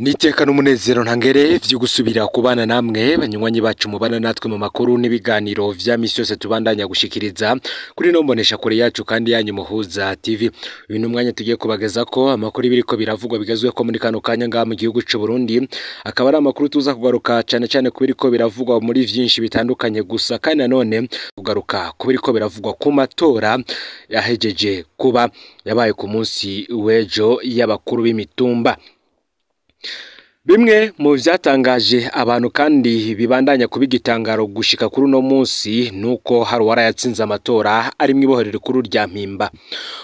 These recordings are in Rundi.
Niteka n'umunezero ntangere vyo gusubira kubana namwe banywanyi bacu mubana natwe mu makuru n'ibiganiro vya misi yose tubandanya gushikiriza kuri no mbonesha kure yacu kandi yanyu Muhuza TV. Uyu numwanya tugiye kubageza ko amakuru ibiriko biravugwa bigazwe ko muri kano kanya ngaha mu gihugu c'u Burundi, akaba ari amakuru tuza kugaruka cane kubiriko biravugwa muri vyinshi bitandukanye gusa kandi nanone kugaruka kubiriko biravugwa ku matora yahejeje kuba yabaye ku munsi w'ejo y'abakuru b'imitumba. Bimwe mu vyatangaje abantu kandi bibandanya kubigitangaro gushika kuri no munsi nuko hari warayatsinze amatora ari mwibohero rikuru rya Mpimba.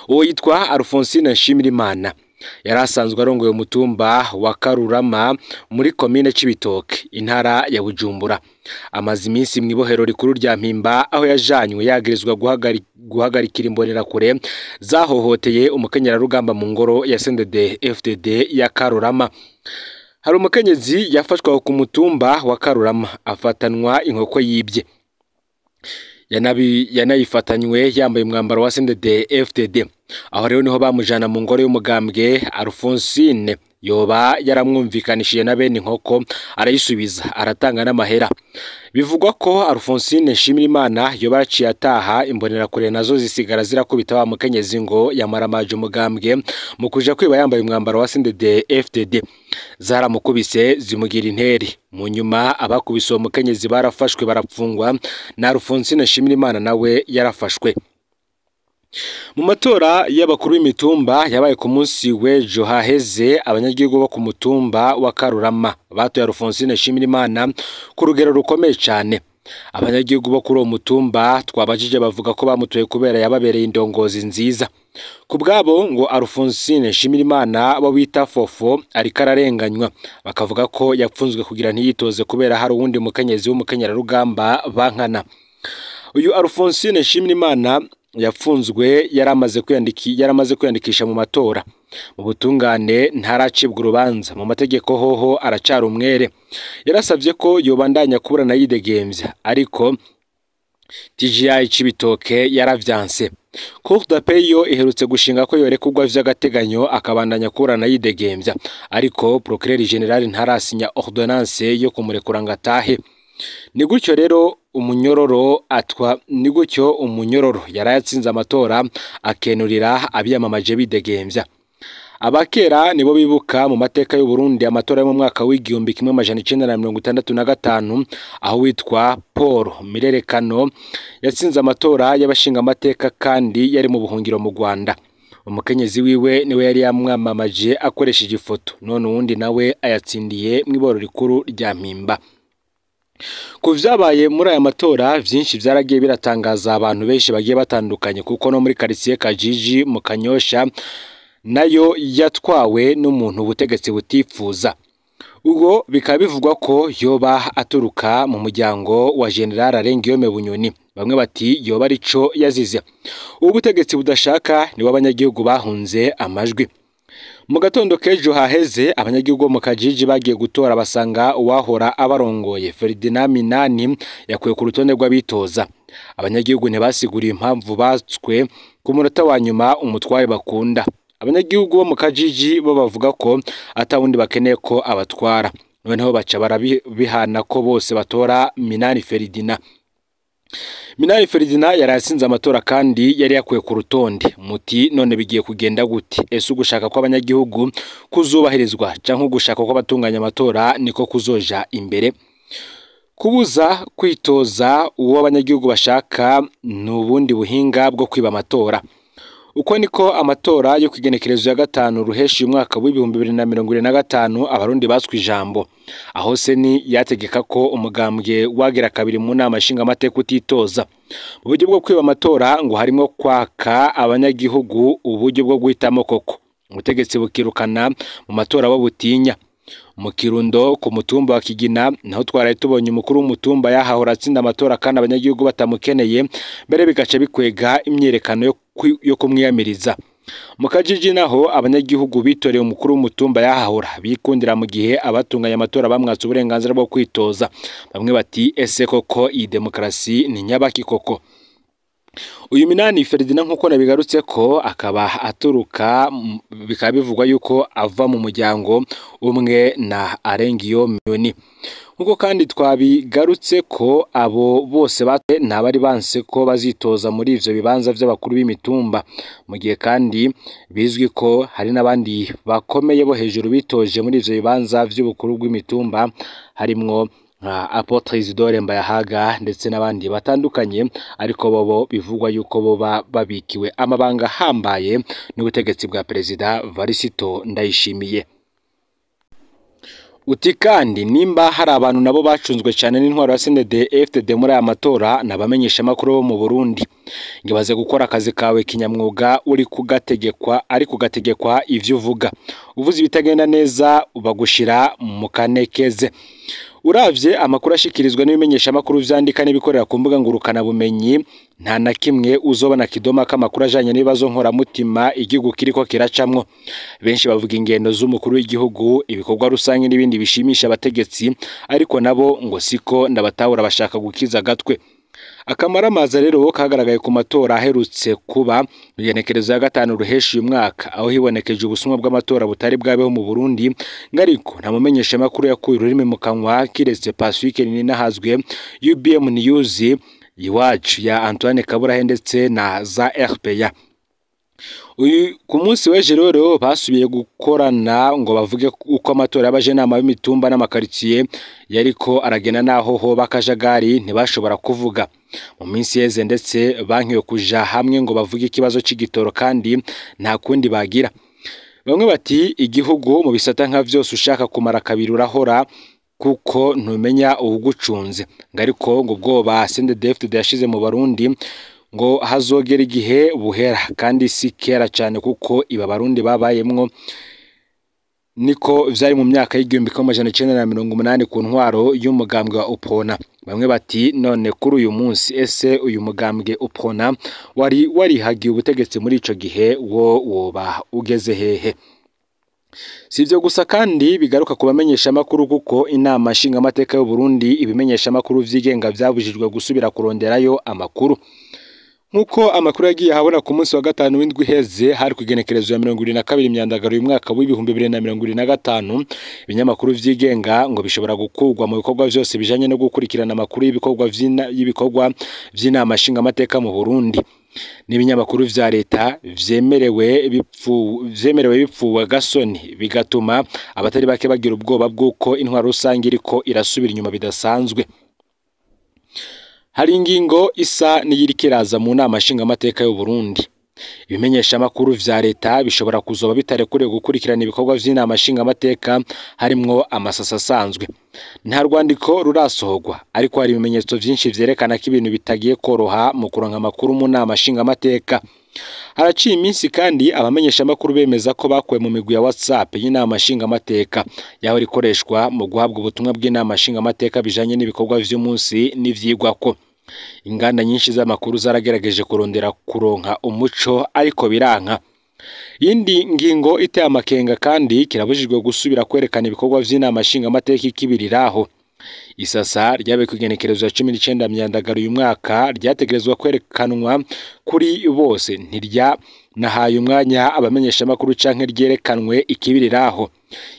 Uwo yitwa Alphonsine Nshimirimana yarasanzwe arongoye umutumba wa Karurama muri komine Cibitoke intara ya Bujumbura. Amazi iminsi mwibohero rikuru rya Mpimba aho yajanywe yagirizwa guhagarikira imbonera kure zahohoteye umukenyera rugamba mu ngoro ya CNDD FDD ya Karurama. Hari umukenyezi yafashwa ku mutumba wa Karurama afatanwa inkoko yibye. Yanayifatanywe yambaye umwambaro wa CNDD FDD. Aho rero niho bamujana mu ngoro y'umugambwe. Alphonsine yoba yaramwumvikanishije na bene inkoko arayisubiza aratanga n'amahera. Bivugwa ko Alphonsine Nshimirimana yoba yaciye ataha imbonera kure nazo zisigara zirakubita wa mukenyezi ngo yamaramaje umugambwe mu kuja kwiba yambaye umwambaro wa CNDD FDD. Zaramukubise zimugira interi. Mu nyuma abakubise uwo mukenyezi barafashwe barapfungwa na Alphonsine Nshimirimana nawe yarafashwe. Mu matora y'abakuru b'imitumba yabaye ku munsi w'ejo haheze, abanyagihugu bo ku mutumba wa Karurama batoye Alphonsine Nshimirimana ku rugero rukomeye cyane. Abanyagihugu bo kuri uwo mutumba twabajije bavuga ko bamutoye kubera yababereye indongozi nziza. Ku bwabo ngo Alphonsine Nshimirimana bo bita Fofo ariko ararenganywa, bakavuga ko yapfunzwe kugira ntiyitoze kubera hari uwundi mukenyezi w'umukenyera rugamba bankana. Uyu Alphonsine Nshimirimana yapfunzwe yaramaze kwiyandikisha mu matora. Mu butungane ntaracibwa urubanza, mu mategeko hoho aracara umwere. Yarasavye ko yobandanya kuburana yidegemvya ariko TGI Cibitoke yaravyanse. Cour d'appel yo iherutse gushinga ko yorekugwa vy'agateganyo akabandanya kuburana yidegemvya ariko Procureur General ntarasinya ordonnance yo kumurekura ngatahe. Ni gutyo rero umunyororo yarayatsinze amatora akenurira abiyamamaje bidegemvya. Abakera nibo bibuka mu mateka y'u Burundi amatora yo mu mwaka w'igihumbi kimwe amajana 1965 aho witwa Paul Mirerekano yatsinze amatora y'abashinga amateka kandi yari mu buhungiro mu Rwanda. Umukenyezi wiwe niwe yari yamwamamaje akoresheje ifoto, none uwundi nawe ayatsindiye mw'iboro rikuru rya Mpimba. Ku vyabaye muri aya matora vyinshi vyaragiye biratangaza abantu benshi bagiye batandukanye, kuko no muri quartier Kajiji mu Kanyosha nayo yatwawe n'umuntu ubutegetsi butifuza. Ubwo bikaba bivugwa ko yoba aturuka mu muryango wa General Arengiyome Bunyoni. Bamwe bati yoba arico yazize. Ubutegetsi budashaka niwe abanyagihugu bahunze amajwi. Mu gatondo kejo haheze abanyagihugu mu Kajiji bagiye gutora basanga uwahora abarongoye Ferdinand Minani yakuye ku rutonde rw'abitoza. Abanyagihugu ntibasiguriye impamvu batswe ku munota wa nyuma umutwaye bakunda. Abanyagihugu bo mu Kajiji bo bavuga ko atawundi bakeneye ko abatwara, noneho baca barabihana ko bose batora Minani Ferdinand. Minani Ferdinand yarasinze amatora kandi yari yakuye ku rutonde. Muti none bigiye kugenda gute? Ese ugushaka ko abanyagihugu kuzubahirizwa canke ugushaka ko abatunganya amatora niko kuzoja imbere? Kubuza kwitoza uwo abanyagihugu bashaka n'ubundi buhinga bwo kwiba amatora. Uko niko amatora yo kwigenekerezo ya 5 ruheshi umwaka w'2025 abarundi baswe ijambo. Aho seni yategeka ko umugambwe wagera kabiri mu nama nshinga amateka utitoza. Mu buryo bwo kwiba amatora ngo harimo kwaka abanyagihugu uburyo bwo guhitamo koko. Umutegetsi bukirukana mu matora bo butinya. Mu Kirundo ku mutumba wa Kigina naho twaraye tubonye umukuru w'umutumba yahahora atsinda amatora kandi abanyagihugu batamukeneye, mbere bigaca bikwega imyerekano yo kumwiyamiriza. Mu Kajiji naho abanyagihugu bitoreye umukuru w'umutumba yahahora bikundira mu gihe abatunganya amatora bamwatse uburenganzira bwo kwitoza. Bamwe bati ese koko iyi demokrasi ni nyabaki koko? uyu Minani Ferdinand nk'uko nabigarutse ko akaba aturuka bikaba bivugwa yuko ava mu muryango umwe na Arengiyo Miyoni. Nkuko kandi twabigarutse ko abo bose ntabari banse ko bazitoza muri ivyo bibanza vy'abakuru b'imitumba, mu gihe kandi bizwi ko hari n'abandi bakomeye bo hejuru bitoje muri ivyo bibanza vy'ubukuru bw'imitumba, harimwo nka Apotre Isidore Mbayahaga ndetse n'abandi batandukanye, ariko bobo bivugwa yuko boba babikiwe amabanga hambaye n'ubutegetsi bwa Perezida Varisito Ndayishimiye. Uti kandi nimba hari abantu nabo bacunzwe cyane n'intwaro ya CNDD-FDD muri aya matora nabamenyesha makuru bo mu Burundi, ngibaze gukora akazi kawe kinyamwuga uri kugategekwa ivyo uvuga, uvuze ibitagenda neza bagushira mu kanekeze. Uravye amakuru ashikirizwa n'ibimenyesha makuru vyandika n'ibikorera ku mbuga ngurukana bumenyi, nta na kimwe uzobona kidoma k'amakuru ajanye n'ibibazo nkora mutima igihugu kiriko kiracamwo. Benshi bavuga ingendo z'umukuru w'igihugu, ibikorwa rusange n'ibindi bishimisha abategetsi, ariko nabo ngo siko ndabatahura bashaka gukiza gatwe. Akamaramaza rero kagaragaye ku matora aherutse kuba igenekerezo ya 5 ruheshi uyu mwaka, aho hibonekeje ubusumwa bw'amatora butari bwabeho mu Burundi, ngariko nta mumenyesha makuru yakuye ururimi mu kanwa kiretse Pacifique Ninahazwe, UBM News, Iwacu ya Antoine Kaburahe ndetse na za RPA. Uyu ku munsi w'ejo rero basubiye gukorana ngo bavuge uko amatora y'abaje nama b'imitumba n'amakaritsiye yariko aragena naho ho bakajagari ntibashobora kuvuga. Mu minsi yeze ndetse bankiyo kuja hamwe ngo bavuge ikibazo c'igitoro kandi nta kundi bagira. Bamwe bati igihugu mu bisata nka vyose ushaka kumara kabiri urahora kuko ntumenya ugucunze, ngariko ngo bwoba CNDD-FDD yashize mu Barundi ngo hazogera igihe buhera kandi si kera cyane kuko iba Barundi babayemwo niko vyari mu myaka y'1980 ku ntwaro y'umugambwe wa UPRONA. Bamwe bati none kuri uyu munsi ese uyu mugambwe UPRONA warihagiye ubutegetsi muri ico gihe woba ugeze hehe? Sivyo gusa kandi bigaruka kubamenyesha makuru kuko inama nshinga amateka y'u Burundi ibimenyesha makuru vyigenga vyabujijwe gusubira kuronderayo amakuru. Nkuko amakuru yagiye habona ku munsi wa 5 w'indwi heze hari kugenekerezo ya 22 myandagaro uyu mwaka w'2025, ibinyamakuru vyigenga ngo bishobora gukurwa mu bikorwa vyose bijanye no gukurikirana amakuru y'ibikorwa vy'inama nshinga amateka mu Burundi. N'ibinyamakuru vya leta vyemerewe bipfuwa gasoni, bigatuma abatari bake bagira ubwoba bw'uko intwaro rusange iriko irasubira inyuma bidasanzwe. Hari ingingo isa n'iyirikiraza mu nama nshinga amateka y'u Burundi. Ibimenyesha makuru vya leta bishobora kuzoba bitarekure gukurikirana ibikorwa vy'inama nshinga amateka harimwo amasasa asanzwe. Nta rwandiko rurasohogwa, ariko hari ibimenyetso vyinshi vyerekana ko ibintu bitagiye koroha mu kuronka amakuru mu nama nshinga amateka. Haraciye iminsi kandi abamenyesha makuru bemeza ko bakuwe mu migwi ya WhatsApp y'inama nshinga amateka yaho rikoreshwa mu guhabwa ubutumwa bw'inama nshinga amateka bijanye n'ibikorwa vy'umunsi n'ivyigwako. Inganda nyinshi z'amakuru zaragerageje kurondera kuronka umuco ariko biranka. Yindi ngingo iteye amakenga kandi kirabujijwe gusubira kwerekana ibikorwa vy'inama nshinga amateka ikibiriraho. Isasa ryabe kugenekerezo ya 19 myandagaro uyu mwaka ryategerezwa kwerekanwa kuri bose, ntirya nahaye umwanya abamenyesha makuru canke ryerekanwe ikibiriraho.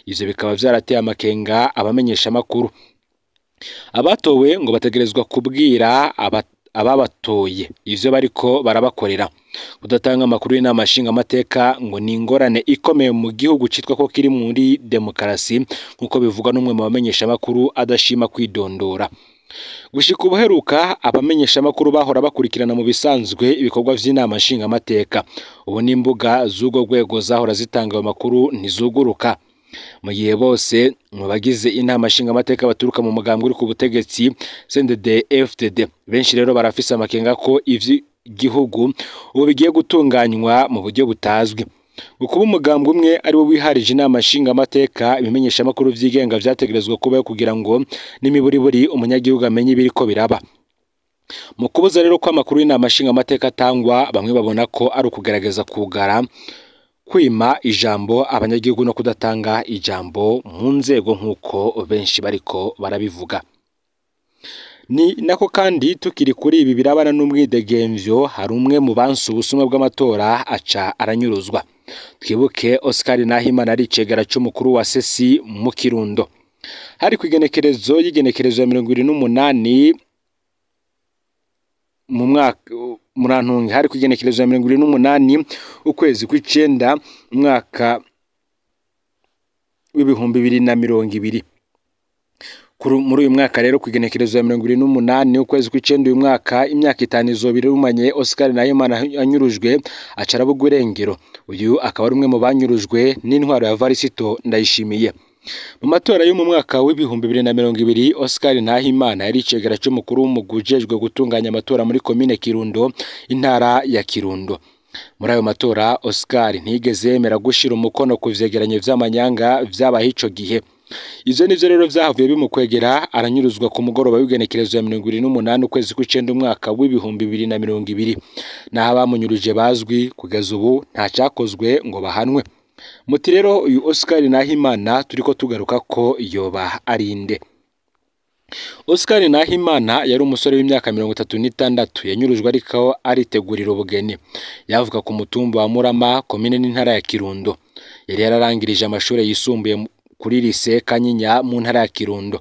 Ivyo bikaba vyarateye amakenga abamenyesha makuru. Abatowe ngo bategerezwa kubwira ababatoye ivyo bariko barabakorera. Kudatanga amakuru y'inama nshinga amateka ngo ni ingorane ikomeye mu gihugu citwa ko kiri muri demokarasi, nkuko bivugwa n'umwe mu bamenyesha makuru adashima kwidondora. Gushika ubuheruka abamenyesha makuru bahora bakurikirana mu bisanzwe ibikorwa vy'inama nshinga amateka. Ubu n'imbuga z'ugo rwego zahora zitanga amakuru ntizuguruka. Mu gihe bose mu bagize inama nshinga amateka baturuka mu mugambwe uri ku butegetsi CNDD-FDD, benshi rero barafise amakenga ko ivy'igihugu ubu bigiye gutunganywa mu buryo butazwi. Ukuba umugambwe umwe ari wo wiharije inama nshinga amateka, ibimenyesha makuru vyigenga vyategerezwa kubaho kugira ngo n'imiburiburi umunyagihugu amenye ibiriko biraba. Mu kubuza rero ko amakuru y'inama nshinga amateka atangwa, bamwe babona ko ari ukugerageza kugara kwima ijambo abanyagihugu no kudatanga ijambo mu nzego nk'uko benshi bariko barabivuga. Ni nako kandi tukiri kuri ibi birabana n'umwidegemvyo, hari umwe mu bansi ubusumwa bw'amatora aca aranyuruzwa. Twibuke Oscar Nahimana ari icegera c'umukuru wa sesi mu Kirundo. Hari kwigenekerezo y'igenekerezo ya 28 mu mwaka murantungi, hari kwigenekerezo ya 28 ukwezi kw'icenda umwaka w'ibihumbi 2020. Muri uyu mwaka rero kwigenekerezo ya 28 ukwezi kw'icenda uyu mwaka imyaka 5 izobiri rumanye Oscar Nahimana anyurujwe acarabugwa irengero. Uyu akaba ari umwe mu banyurujwe n'intwaro ya Varisito Ndayishimiye. Mu matora yo mu mwaka w'ibihumbi 2020 Oscar Nahimana yari icegera c'umukuru w'umugujejwe gutunganya amatora muri komine Kirundo, intara ya Kirundo. Muri ayo matora Oscar ntigeze yemera gushira umukono ku vyegeranyo vy'amanyanga vyabaye ico gihe. Ivyo nivyo rero vyahavuye bimukwegera aranyuruzwa ku mugoroba w'igenekerezo ya 28 ukwezi kw'icenda umwaka w'ibihumbi 2020. Naho abamunyuruje bazwi kugeza ubu nta cyakozwe ngo bahanwe. Muti rero uyu Oscar Nahimana turiko tugaruka ko yoba arinde. Oscar Nahimana yari umusore w'imyaka 36 yanyurujwe ariko aritegurira ubugeni. Yavuka ku mutumba wa Murama komine n'intara ya Kirundo. Yari yararangirije amashuri yisumbuye kuri lycée Kanyinya mu ntara ya Kirundo.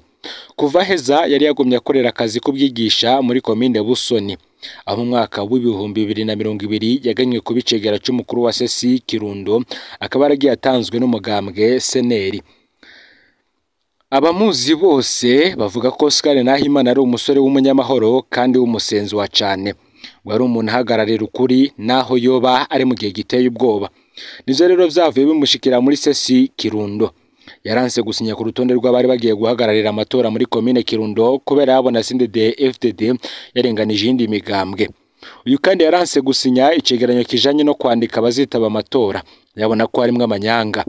Kuva heza yari yagumye akorera akazi kubyigisha muri komine Busoni. Aho mu mwaka w'ibihumbi 2020 yaganywe ku bicegera c'umukuru wa sesi Kirundo, akaba yaragiye atanzwe n'umugambwe Seneri. Abamuzi bose bavuga ko Oscar Nahimana ari umusore w'umunyamahoro kandi w'umusenzi wa cane. Wari umuntu ahagararira ukuri naho yoba ari mu gihe giteye ubwoba. Nivyo rero vyavuye bimushikira muri sesi Kirundo. Yaranse gusinya ku rutonde rw'abari bagiye guhagararira amatora muri komine Kirundo kubera yabona CNDD FDD yarenganije indi migambwe. Uyu kandi yaranse gusinya icegeranyo kijanye no kwandika abazitaba amatora, yabona ko harimwe amanyanga.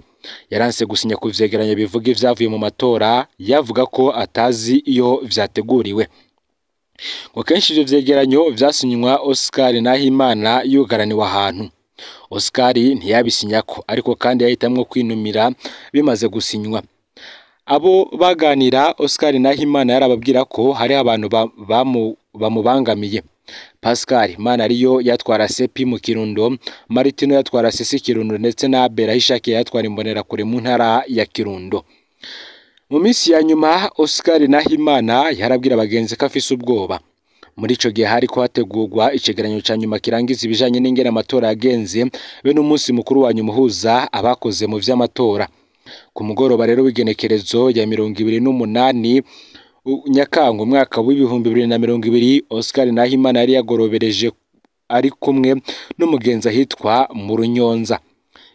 Yaranse gusinya ku vyegeranyo bivuga ivyavuye mu matora, yavuga ko atazi iyo vyateguriwe. Ngo kenshi ivyo vyegeranyo vyasinywa Oscar Nahimana yugaraniwe ahantu. Oscar ntiyabisinyako ariko kandi yahitamwo kwinumira bimaze gusinywa. Abo baganira Oscar Nahimana yarababwira ko hari abantu bamubangamiye. Pascal Manariyo yatwara sepi mu Kirundo, Martino yatwara sesi Kirundo ndetse na Abera Hishake yatwara imbonera kure mu ntara ya Kirundo. Mu minsi ya nyuma Oscar Nahimana yarabwira abagenzi ko afise ubwoba. Muri ico gihe hari ko hategurwa icegeranyo ca nyuma kirangiza ibijanye n'ingene amatora yagenze be n'umunsi mukuru wa nyuma uhuza abakoze mu vy'amatora. Ku mugoroba rero w'igenekerezo ya 28 Nyakanga umwaka w'ibihumbi 2020 Oscar Nahimana yari yagorobereje ari kumwe n'umugenzi ahitwa mu Runyonza.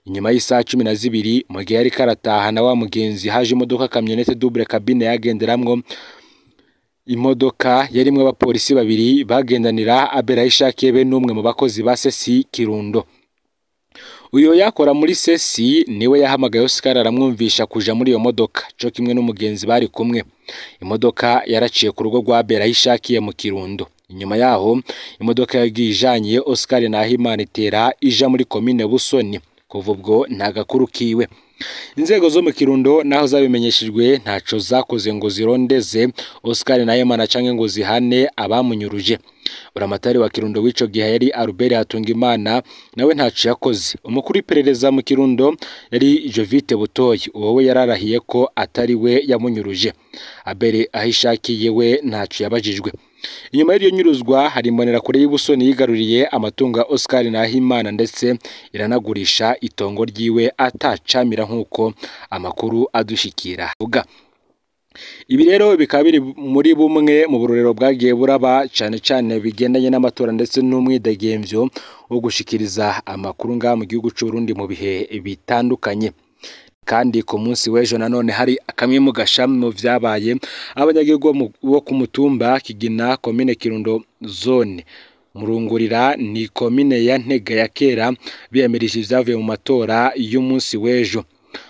Inyuma y'isaha 12 mu gihe yari karataha na wa mugenzi haje imodoka kamyonete double cabine yagenderamwo. Imodoka yarimwe abapolisi babiri bagendanira Abera Hishake be n'umwe mu bakozi ba sesi Kirundo. Uyo yakora muri sesi niwe yahamagaye Oscar aramwumvisha kuja muri iyo modoka cyo kimwe n'umugenzi bari kumwe. Imodoka yaraciye ku rugo rwa Abera Hishake mu Kirundo. Inyuma yaho imodoka yagiye ijanye Oscar Nahimana itera ija muri komine Busoni. Kuva ubwo nta gakuru kiwe. Inzego zo mu Kirundo naho zabimenyeshejwe ntaco zakoze ngo zirondeze Oscar Nahimana canke ngo zihane abamunyuruje. Buramatari wa Kirundo w'ico gihe yari Albert Hatungimana nawe ntaco yakoze. Umukuru iperereza mu Kirundo yari Jovite Butoyi, wowe yararahiye ko atari we yamunyuruje. Abere Ahishakiye we ntaco yabajijwe. Inyuma y'iryo nyuruzwa hari imbonera kure y'Ibusoni yigaruriye amatunga Oscar Nahimana ndetse iranagurisha itongo ryiwe atacamira nkuko amakuru adushikira vuga. Ibi rero bikaba biri muri bumwe mu burorero bwagiye buraba cane bigendanye n'amatora ndetse n'umwidegemvyo wo gushikiriza amakuru nga mu gihugu c'u Burundi mu bihe bitandukanye. Kandi ku munsi w'ejo nanone hari akamwe mu gashami mu vyabaye abanyagihugu bo ku mutumba Kigina komine Kirundo zone Murungurira ni komine ya Ntega ya kera biyemirije ivyavuye mu matora y'umunsi w'ejo.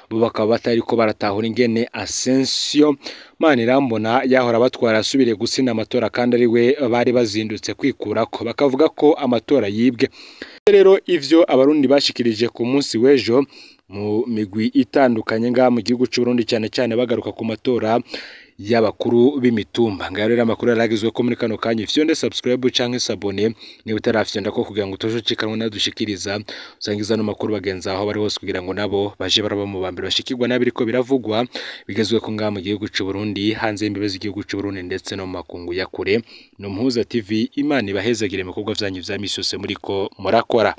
Bo bakaba batariko baratahura ingene Asensio Manirambona yahora batwara asubire gusina amatora kandi ari we bari bazindutse kwikurako, bakavuga ko amatora yibwe. Rero ivyo abarundi bashikirije ku munsi w'ejo mu migwi itandukanye nga mu gihugu c'u Burundi cyane bagaruka ku matora y'abakuru b'imitumba. Ngaho rero amakuru yaragizwe ko muri kano kanya ifyonde subscribe canke sabone niba utarafyonda ko kugira ngo utoshocikanwe nadushikiriza usangiza no makuru bagenza aho bari hose kugira ngo nabo baje baraba mu bambere bashikirwa nabiriko biravugwa bigezwe ko ngaha mu gihugu cy'u Burundi hanze y'imbibe z'igihugu cy'u Burundi ndetse no mu makungu ya kure. No Muhuza TV, Imana ibahezagire mu bikorwa vyanyu vya misi yose muriko murakora.